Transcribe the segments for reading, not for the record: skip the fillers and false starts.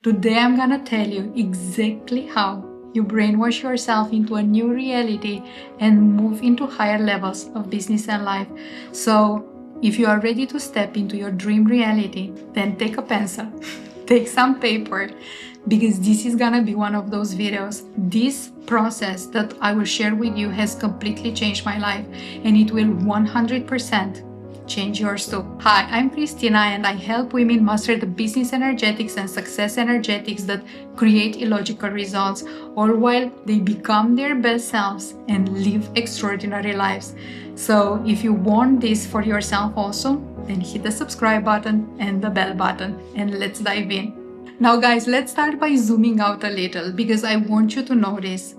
Today I'm gonna tell you exactly how you brainwash yourself into a new reality and move into higher levels of business and life. So if you are ready to step into your dream reality, then take a pencil, take some paper, because this is gonna be one of those videos. This process that I will share with you has completely changed my life, and it will 100% change yours too. Hi, I'm Cristina, and I help women master the business energetics and success energetics that create illogical results, all while they become their best selves and live extraordinary lives. So if you want this for yourself also, then hit the subscribe button and the bell button, and let's dive in. Now guys, let's start by zooming out a little, because I want you to notice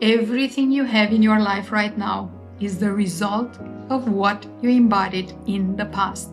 everything you have in your life right now is the result of what you embodied in the past.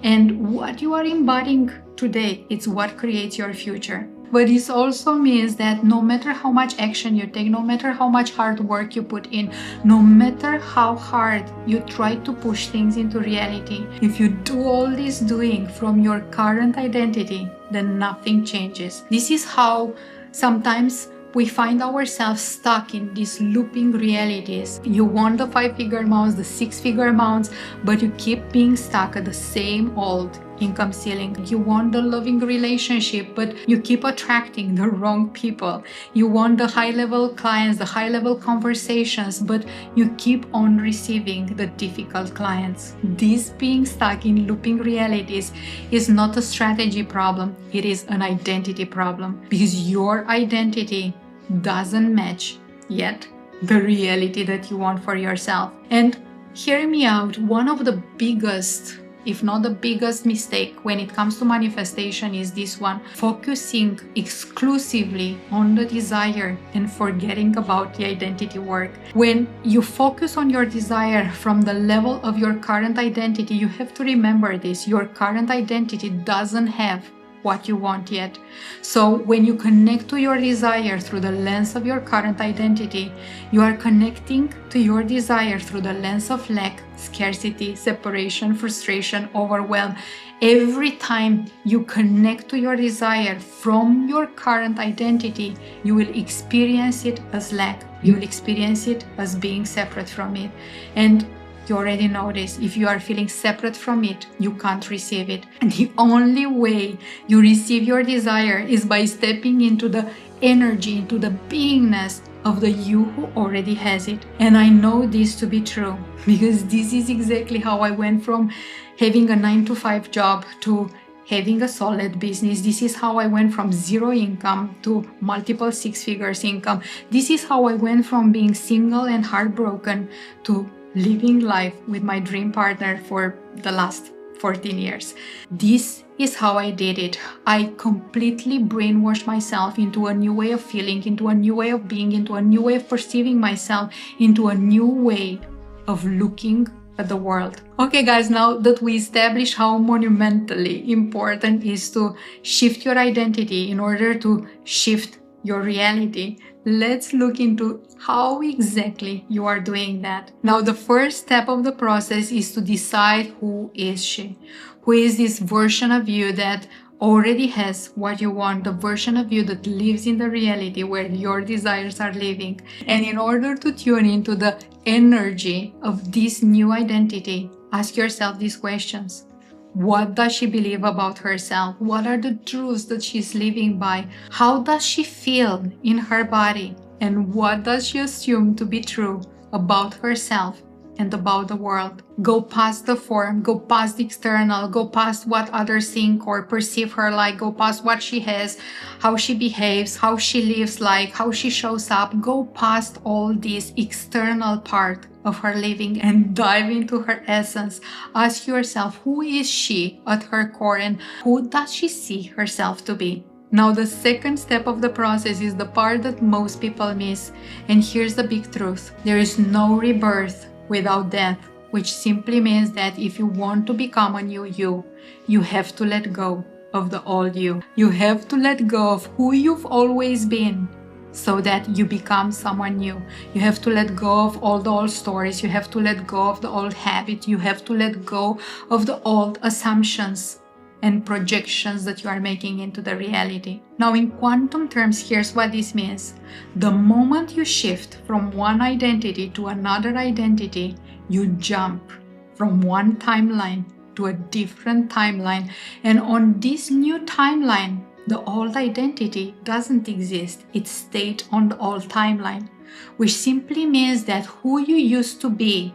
And what you are embodying today, it's what creates your future. But this also means that no matter how much action you take, no matter how much hard work you put in, no matter how hard you try to push things into reality, if you do all this doing from your current identity, then nothing changes. This is how sometimes we find ourselves stuck in these looping realities. You want the 5-figure amounts, the 6-figure amounts, but you keep being stuck at the same old income ceiling. You want the loving relationship, but you keep attracting the wrong people. You want the high-level clients, the high-level conversations, but you keep on receiving the difficult clients. This being stuck in looping realities is not a strategy problem, it is an identity problem, because your identity doesn't match yet the reality that you want for yourself. And hear me out, one of the biggest, if not the biggest mistake when it comes to manifestation is this one: focusing exclusively on the desire and forgetting about the identity work. When you focus on your desire from the level of your current identity, you have to remember this: your current identity doesn't have what you want yet. So when you connect to your desire through the lens of your current identity, you are connecting to your desire through the lens of lack, scarcity, separation, frustration, overwhelm. Every time you connect to your desire from your current identity, you will experience it as lack. You will experience it as being separate from it. And you already know this: if you are feeling separate from it, you can't receive it. And the only way you receive your desire is by stepping into the energy, into the beingness of the you who already has it. And I know this to be true, because this is exactly how I went from having a 9-to-5 job to having a solid business. This is how I went from 0 income to multiple 6 figures income. This is how I went from being single and heartbroken to living life with my dream partner for the last 14 years. This is how I did it. I completely brainwashed myself into a new way of feeling, into a new way of being, into a new way of perceiving myself, into a new way of looking at the world. Okay guys, now that we established how monumentally important it is to shift your identity in order to shift your reality, let's look into how exactly you are doing that. Now, the first step of the process is to decide who is she. Who is this version of you that already has what you want, the version of you that lives in the reality where your desires are living. And in order to tune into the energy of this new identity, ask yourself these questions. What does she believe about herself? What are the truths that she's living by? How does she feel in her body? And what does she assume to be true about herself and about the world? Go past the form, go past the external, go past what others think or perceive her like, go past what she has, how she behaves, how she lives like, how she shows up. Go past all this external part of her living and dive into her essence. Ask yourself, who is she at her core and who does she see herself to be? Now, the second step of the process is the part that most people miss. And here's the big truth: there is no rebirth without death, which simply means that if you want to become a new you, you have to let go of the old you. You have to let go of who you've always been so that you become someone new. You have to let go of all the old stories. You have to let go of the old habits. You have to let go of the old assumptions and projections that you are making into the reality. Now, in quantum terms, here's what this means. The moment you shift from one identity to another identity, you jump from one timeline to a different timeline. And on this new timeline, the old identity doesn't exist. It stayed on the old timeline, which simply means that who you used to be,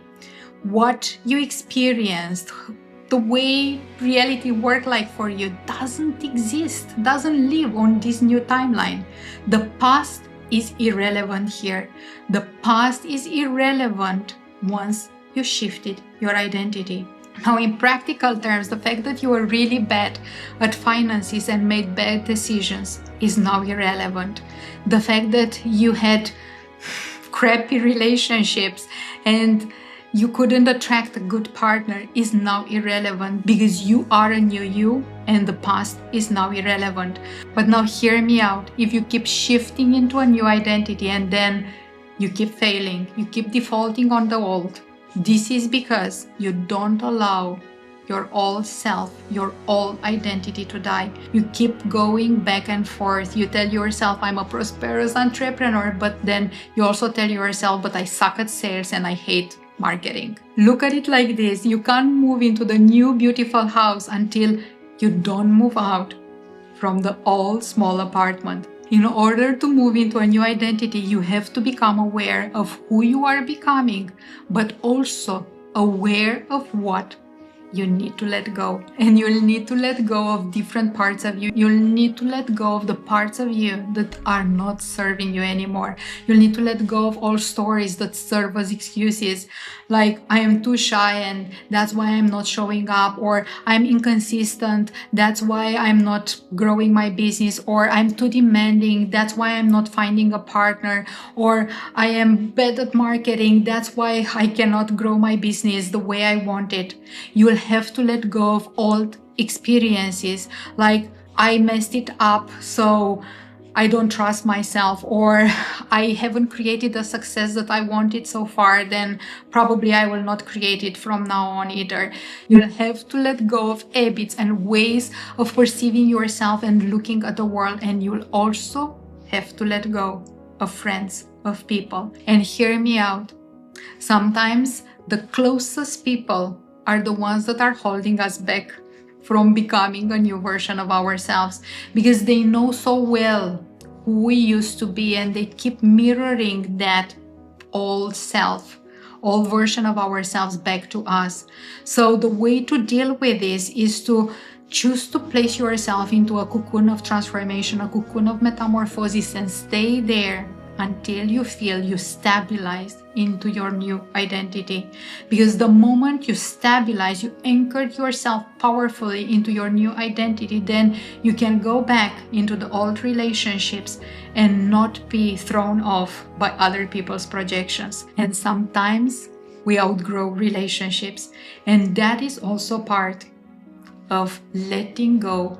what you experienced, the way reality worked like for you doesn't exist, doesn't live on this new timeline. The past is irrelevant here. The past is irrelevant once you shifted your identity. Now, in practical terms, the fact that you were really bad at finances and made bad decisions is now irrelevant. The fact that you had crappy relationships and you couldn't attract a good partner is now irrelevant, because you are a new you and the past is now irrelevant. But now hear me out. If you keep shifting into a new identity and then you keep failing, you keep defaulting on the old, this is because you don't allow your old self, your old identity to die. You keep going back and forth. You tell yourself, I'm a prosperous entrepreneur, but then you also tell yourself, but I suck at sales and I hate marketing. Look at it like this. You can't move into the new beautiful house until you don't move out from the old small apartment. In order to move into a new identity, you have to become aware of who you are becoming, but also aware of what you need to let go. And you'll need to let go of different parts of you. You'll need to let go of the parts of you that are not serving you anymore. You'll need to let go of all stories that serve as excuses, like I am too shy and that's why I'm not showing up, or I'm inconsistent, that's why I'm not growing my business, or I'm too demanding, that's why I'm not finding a partner, or I am bad at marketing, that's why I cannot grow my business the way I want it. You'll have to let go of old experiences, like I messed it up, so I don't trust myself, or I haven't created the success that I wanted so far, then probably I will not create it from now on either. You'll have to let go of habits and ways of perceiving yourself and looking at the world, and you'll also have to let go of friends, of people. And hear me out. Sometimes the closest people are the ones that are holding us back from becoming a new version of ourselves, because they know so well who we used to be and they keep mirroring that old self, old version of ourselves back to us. So the way to deal with this is to choose to place yourself into a cocoon of transformation, a cocoon of metamorphosis, and stay there until you feel you stabilized into your new identity. Because the moment you stabilize, you anchored yourself powerfully into your new identity, then you can go back into the old relationships and not be thrown off by other people's projections. And sometimes we outgrow relationships, and that is also part of letting go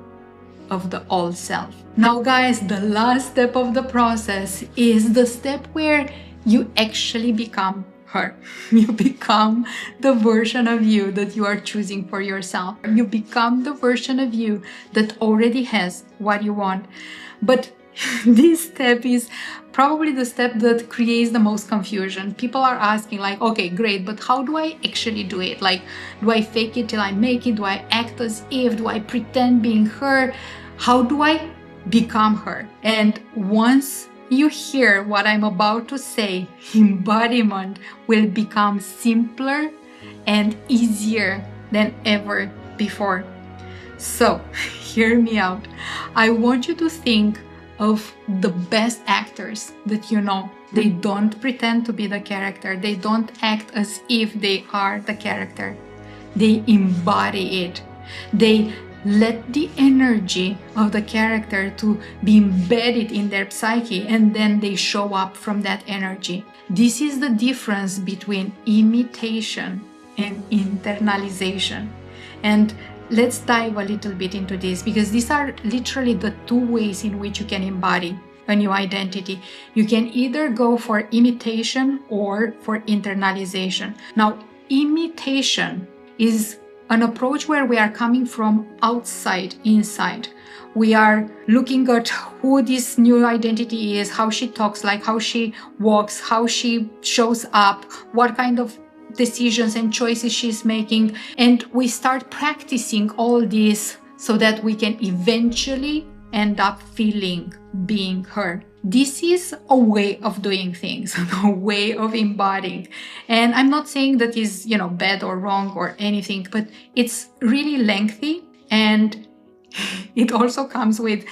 of the old self. Now guys, the last step of the process is the step where you actually become her. You become the version of you that you are choosing for yourself. You become the version of you that already has what you want. But this step is probably the step that creates the most confusion. People are asking like, okay, great, but how do I actually do it? Like, do I fake it till I make it? Do I act as if? Do I pretend being her? How do I become her? And once you hear what I'm about to say, embodiment will become simpler and easier than ever before. So, hear me out. I want you to think of the best actors that you know. They don't pretend to be the character. They don't act as if they are the character. They embody it. They let the energy of the character to be embedded in their psyche, and then they show up from that energy. This is the difference between imitation and internalization. And let's dive a little bit into this, because these are literally the two ways in which you can embody a new identity. You can either go for imitation or for internalization. Now, imitation is an approach where we are coming from outside inside. We are looking at who this new identity is, how she talks, like how she walks, how she shows up, what kind of decisions and choices she's making. And we start practicing all this so that we can eventually end up being her. This is a way of doing things, a way of embodying. And I'm not saying that is, bad or wrong or anything, but it's really lengthy, and it also comes with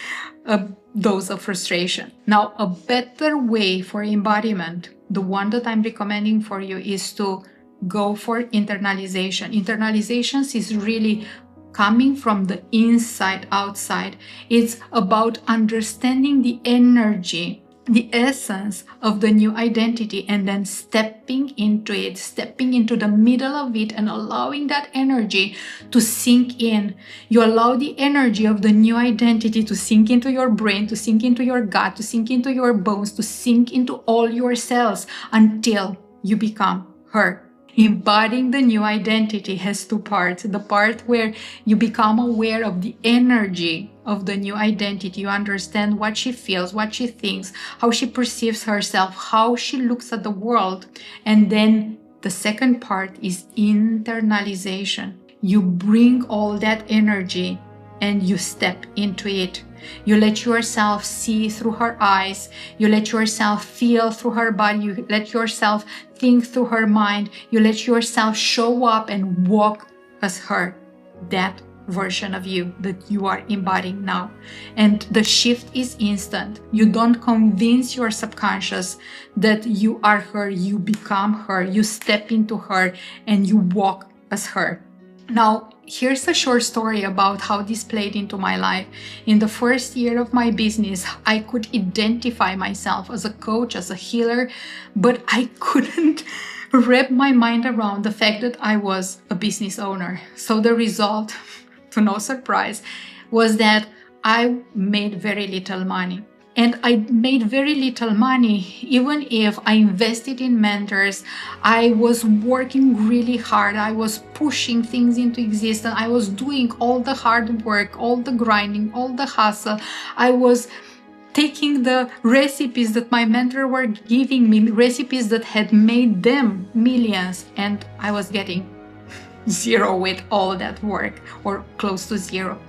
a dose of frustration. Now, a better way for embodiment, the one that I'm recommending for you, is to go for internalization. Internalizations is really coming from the inside outside. It's about understanding the energy, the essence of the new identity, and then stepping into it, stepping into the middle of it and allowing that energy to sink in. You allow the energy of the new identity to sink into your brain, to sink into your gut, to sink into your bones, to sink into all your cells until you become her. Embodying the new identity has two parts. The part where you become aware of the energy of the new identity. You understand what she feels, what she thinks, how she perceives herself, how she looks at the world. And then the second part is internalization. You bring all that energy and you step into it. You let yourself see through her eyes. You let yourself feel through her body. You let yourself think through her mind. You let yourself show up and walk as her, that version of you that you are embodying now. And the shift is instant. You don't convince your subconscious that you are her. You become her. You step into her and you walk as her. Now, here's a short story about how this played into my life. In the first year of my business, I could identify myself as a coach, as a healer, but I couldn't wrap my mind around the fact that I was a business owner. So the result, to no surprise, was that I made very little money. And I made very little money, even if I invested in mentors. I was working really hard. I was pushing things into existence. I was doing all the hard work, all the grinding, all the hustle. I was taking the recipes that my mentor were giving me, recipes that had made them millions, and I was getting zero with all that work, or close to zero.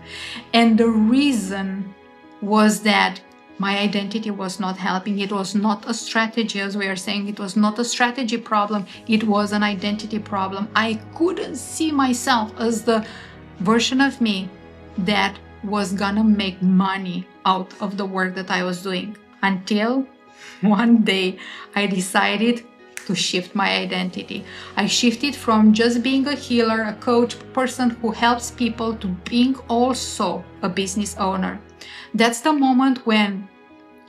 And the reason was that my identity was not helping. It was not a strategy, as we are saying. It was not a strategy problem. It was an identity problem. I couldn't see myself as the version of me that was gonna make money out of the work that I was doing, until one day I decided to shift my identity. I shifted from just being a healer, a coach, person who helps people, to being also a business owner. That's the moment when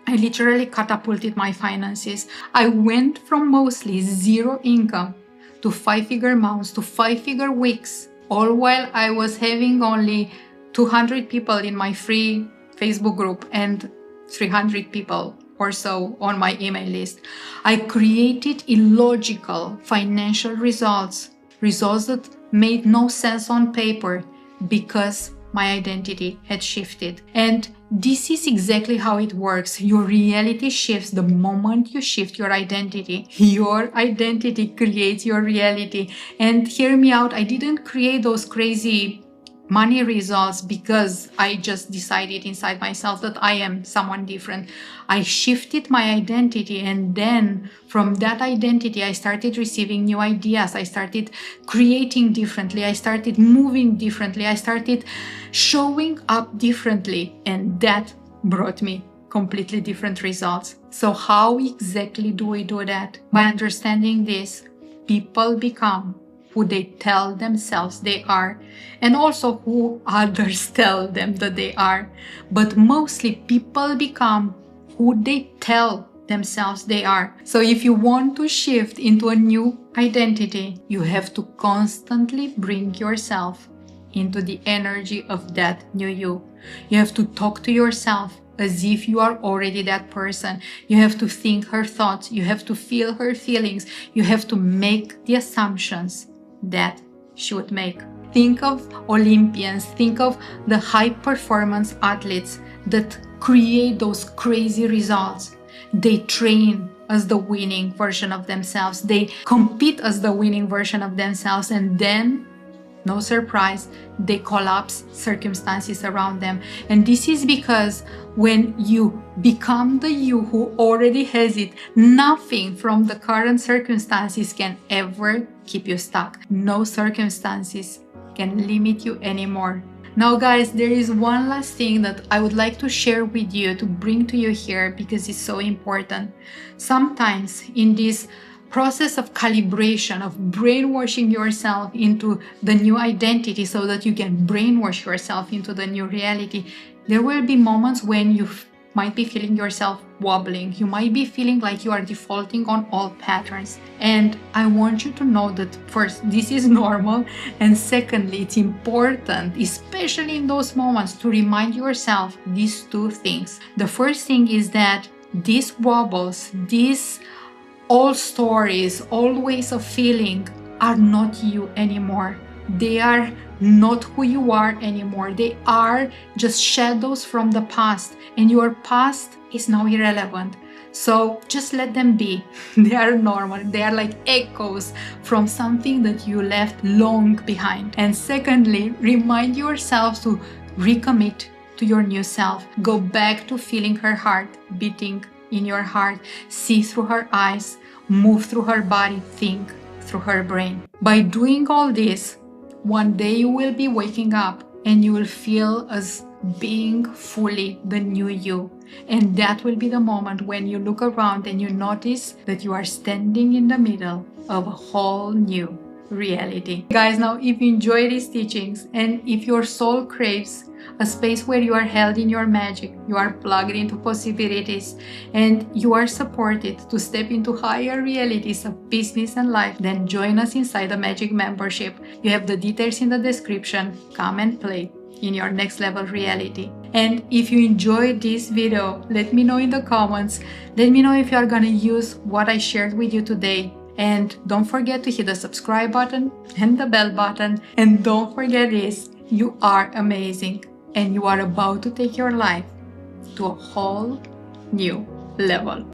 I literally catapulted my finances. I went from mostly zero income to 5-figure months, to 5-figure weeks, all while I was having only 200 people in my free Facebook group and 300 people or so on my email list. I created illogical financial results that made no sense on paper because my identity had shifted. And this is exactly how it works. Your reality shifts the moment you shift your identity. Your identity creates your reality. And hear me out, I didn't create those crazy money results because I just decided inside myself that I am someone different. I shifted my identity, and then from that identity I started receiving new ideas. I started creating differently. I started moving differently. I started showing up differently, and that brought me completely different results. So how exactly do we do that? By understanding this, people become who they tell themselves they are, and also who others tell them that they are. But mostly people become who they tell themselves they are. So if you want to shift into a new identity, you have to constantly bring yourself into the energy of that new you. You have to talk to yourself as if you are already that person. You have to think her thoughts. You have to feel her feelings. You have to make the assumptions that she would make. Think of Olympians, think of the high performance athletes that create those crazy results. They train as the winning version of themselves. They compete as the winning version of themselves, and then, no surprise, they collapse circumstances around them. And this is because when you become the you who already has it, nothing from the current circumstances can ever keep you stuck. No circumstances can limit you anymore. Now guys, there is one last thing that I would like to share with you, to bring to you here, because it's so important. Sometimes in this process of calibration, of brainwashing yourself into the new identity so that you can brainwash yourself into the new reality, there will be moments when you might be feeling yourself wobbling. You might be feeling like you are defaulting on old patterns. And I want you to know that first, this is normal. And secondly, it's important, especially in those moments, to remind yourself these two things. The first thing is that these wobbles, these old stories, old ways of feeling are not you anymore. They are not who you are anymore. They are just shadows from the past, and your past is now irrelevant. So just let them be. They are normal. They are like echoes from something that you left long behind. And secondly, remind yourself to recommit to your new self. Go back to feeling her heart beating in your heart. See through her eyes, move through her body, think through her brain. By doing all this, one day you will be waking up and you will feel as being fully the new you. And that will be the moment when you look around and you notice that you are standing in the middle of a whole new reality. Guys, now if you enjoy these teachings and if your soul craves a space where you are held in your magic, you are plugged into possibilities, and you are supported to step into higher realities of business and life, then join us inside the Magic membership. You have the details in the description. Come and play in your next level reality. And if you enjoyed this video, let me know in the comments. Let me know if you are gonna use what I shared with you today. And don't forget to hit the subscribe button and the bell button. And don't forget this, you are amazing. And you are about to take your life to a whole new level.